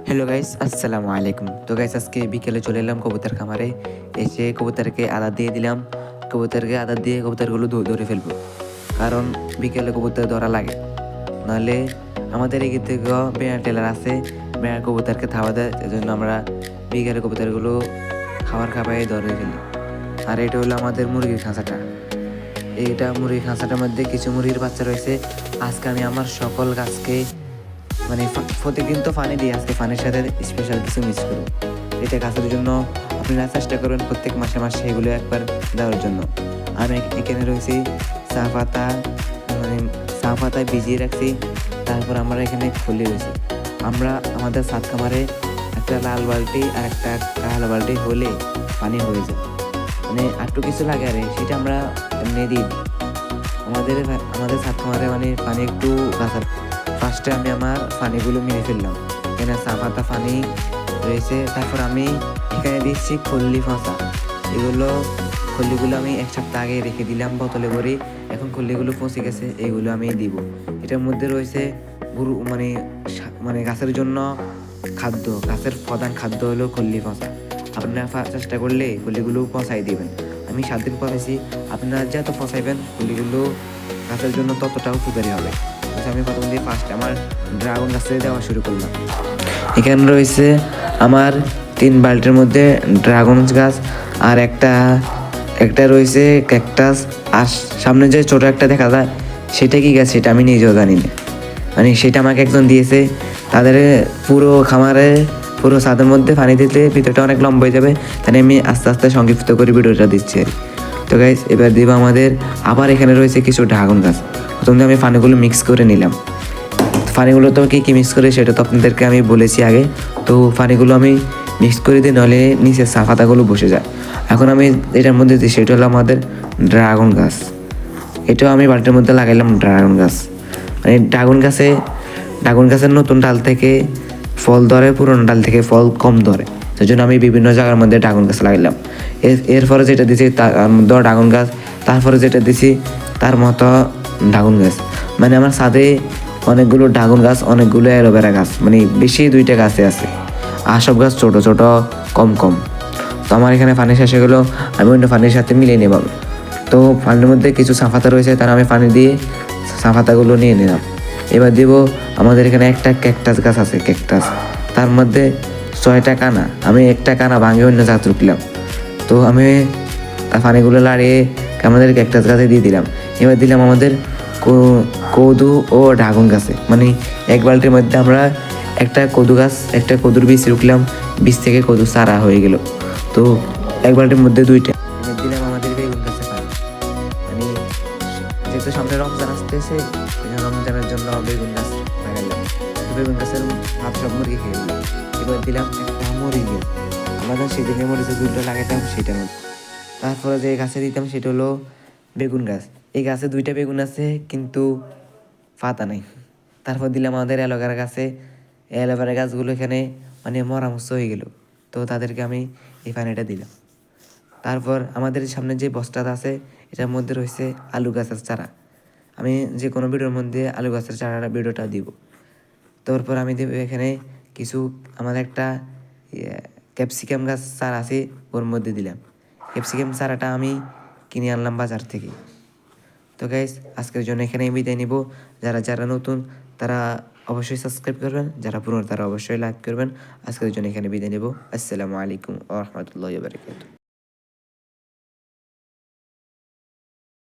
Hello guys, আসসালামু আলাইকুম। তো গাইস, আজকে বিকেলে চলে এলাম কবুতর খামারে। এসে কবুতরকে আদার দিয়ে দিলাম। কবুতরকে আদার দিয়ে কবুতরগুলো ধরে ফেলবো, কারণ বিকেলে কবুতর ধরা লাগে। নাহলে আমাদের এদিক থেকে বেড়া টেলার আছে, বেড়া কবুতরকে খাওয়া দেয়। এজন্য আমরা বিকেলে কবুতরগুলো খাবাই ধরে ফেলি। আর এটা হলো আমাদের মুরগির খাঁচাটা। এইটা মুরগির খাঁচাটার মধ্যে কিছু মুরগির বাচ্চা রয়েছে। আজকে আমি আমার সকল গাছকে মানে প্রতিদিন তো পানি দিই, আজকে পানির সাথে স্পেশাল কিছু মিক্স করবো। এটা গাছের জন্য আপনারা চেষ্টা করবেন প্রত্যেক মাসে মাসে এগুলো একবার দেওয়ার জন্য। আমি এখানে রয়েছি চা পাতা, মানে চা পাতায় ভিজিয়ে রাখছি। তারপর আমরা এখানে খুলে রয়েছি। আমরা আমাদের সাত খামারে একটা লাল বালতি আর একটা কালো বালতি হলে পানি হয়ে যায়, মানে একটু কিছু লাগে আরে সেটা আমরা এমনি দিই। আমাদের আমাদের সাত খামারে মানে পানি একটু গাছের। ফার্স্টে আমি আমার পানিগুলো মেরে ফেললাম, এখানে চা পাতা পানি রয়েছে। তারপর আমি এখানে দিচ্ছি খল্লি ফাঁসা। এগুলো খল্লিগুলো আমি এক সপ্তাহ আগে রেখে দিলাম বোতলে করে। এখন খল্লিগুলো পচে গেছে, এইগুলো আমি দিব। এটার মধ্যে রয়েছে গরু মানে মানে গাছের জন্য খাদ্য, গাছের প্রধান খাদ্য হলো খল্লি ফাঁসা। আপনারা চেষ্টা করলে খল্লিগুলো পচাই দিবেন। আমি 7 দিন পচাইছি, আপনারা যত পচাইবেন খল্লিগুলো গাছের জন্য ততটা উপকারী হবে। আমি প্রথম দিয়ে ফার্স্ট আমার ড্রাগন গাছে দেওয়া শুরু করলাম। এখানে রয়েছে আমার 3 বালতির মধ্যে ড্রাগন গাছ, আর একটা রয়েছে ক্যাকটাস। আর সামনে যে ছোট একটা দেখা যায় সেটা কি গাছ সেটা আমি নিজেও জানি না, মানে সেটা আমাকে একজন দিয়েছে। তাদের পুরো খামারে পুরো ছাদের মধ্যে পানি দিতে ভিতরটা অনেক লম্বা হয়ে যাবে, তাই আমি আস্তে আস্তে সংক্ষিপ্ত করে ভিডিওটা দিচ্ছি। তো গাইস, এবার দিব আমাদের আবার এখানে রয়েছে কিছু ড্রাগন গাছ। প্রথমে আমি পানিগুলো মিক্স করে নিলাম। পানিগুলো তো কী মিক্স করে সেটা তো আপনাদেরকে আমি বলেছি আগে। তো পানিগুলো আমি মিক্স করে দিই, নাহলে নিচে চা পাতাগুলো বসে যায়। এখন আমি এটার মধ্যে দিই, সেটা হলো আমাদের ড্রাগন গাছ। এটাও আমি বালতির মধ্যে লাগাইলাম ড্রাগন গাছ। মানে ড্রাগন গাছের নতুন ডাল থেকে ফল ধরে, পুরনো ডাল থেকে ফল কম ধরে, সেই জন্য আমি বিভিন্ন জায়গার মধ্যে ড্রাগন গাছ লাগাইলাম। এরপরে যেটা দিছি তার মধ্যে ড্রাগন গাছ, তারপরে যেটা দিছি তার মতো ড্রাগন গাছ। মানে আমার ছাদে অনেকগুলো ড্রাগন গাছ, অনেকগুলো অ্যালোভেরা গাছ, মানে বেশি 2টা গাছে আছে। আর সব গাছ ছোটো ছোটো, কম কম। তো আমার এখানে পানি শেষ হয়ে গেলো, আমি অন্য পানির সাথে মিলিয়ে নেব। তো পানির মধ্যে কিছু চা পাতা রয়েছে, তার আমি পানি দিয়ে চা পাতাগুলো নিয়ে নিলাম। এবার দেব আমাদের এখানে একটা ক্যাকটাস গাছ আছে, ক্যাকটাস। তার মধ্যে 6টা কানা, আমি একটা কানা ভাঙে অন্য জাত রুখলাম। তো আমি পানিগুলো লাড়িয়ে আমাদের ক্যাকটাস গাছে দিয়ে দিলাম। এবার দিলাম আমাদের কদু ও ড্রাগন গাছে, মানে এক বালতির মধ্যে আমরা একটা কদুর বীজ রুখলাম। বীজ থেকে কদু চারা হয়ে গেল। তো এক বালতির মধ্যে 2টা দিলাম আমাদের বেগুন গাছে পানি। মানে যেহেতু সামনে রমজান আসতেছে, রমজানের জন্য বেগুন গাছ লাগাইলাম। তো বেগুন গাছের ভাত সব মুরগি খেয়ে দিলাম। এবার দিলাম একটা মরিচ। আমাদের সেদিনে মরিচের দুটো লাগাইতাম সেটার মধ্যে। তারপরে যে গাছে দিতাম সেটা হলো বেগুন গাছ। এই গাছে 2টা বেগুন আছে, কিন্তু পাতা নাই। তারপর দিলাম আমাদের অ্যালোভেরা গাছে। অ্যালোভেরা গাছগুলো এখানে মানে মরামচ্ছ হয়ে গেল, তো তাদেরকে আমি এই পানিটা দিলাম। তারপর আমাদের সামনে যে বস্তাটা আছে এটার মধ্যে রয়েছে আলু গাছের চারা। আমি যে কোনো ভিডিওর মধ্যে আলু গাছের চারাটা ভিডিওটা দিব। তারপর আমি দেব এখানে কিছু আমার একটা ক্যাপসিকাম গাছ চারা আছে, ওর মধ্যে দিলাম। ক্যাপসিকাম চারাটা আমি কিনে আনলাম বাজার থেকে। তো গাইস, আজকের জন্য এখানেই বিদায় নিব। যারা নতুন তারা অবশ্যই সাবস্ক্রাইব করবেন, যারা পুরনো তারা অবশ্যই লাইক করবেন। আজকের জন্য এখানে বিদায় নেব। আসসালামু আলাইকুম ওয়া রাহমাতুল্লাহি ওয়া বারাকাতুহু।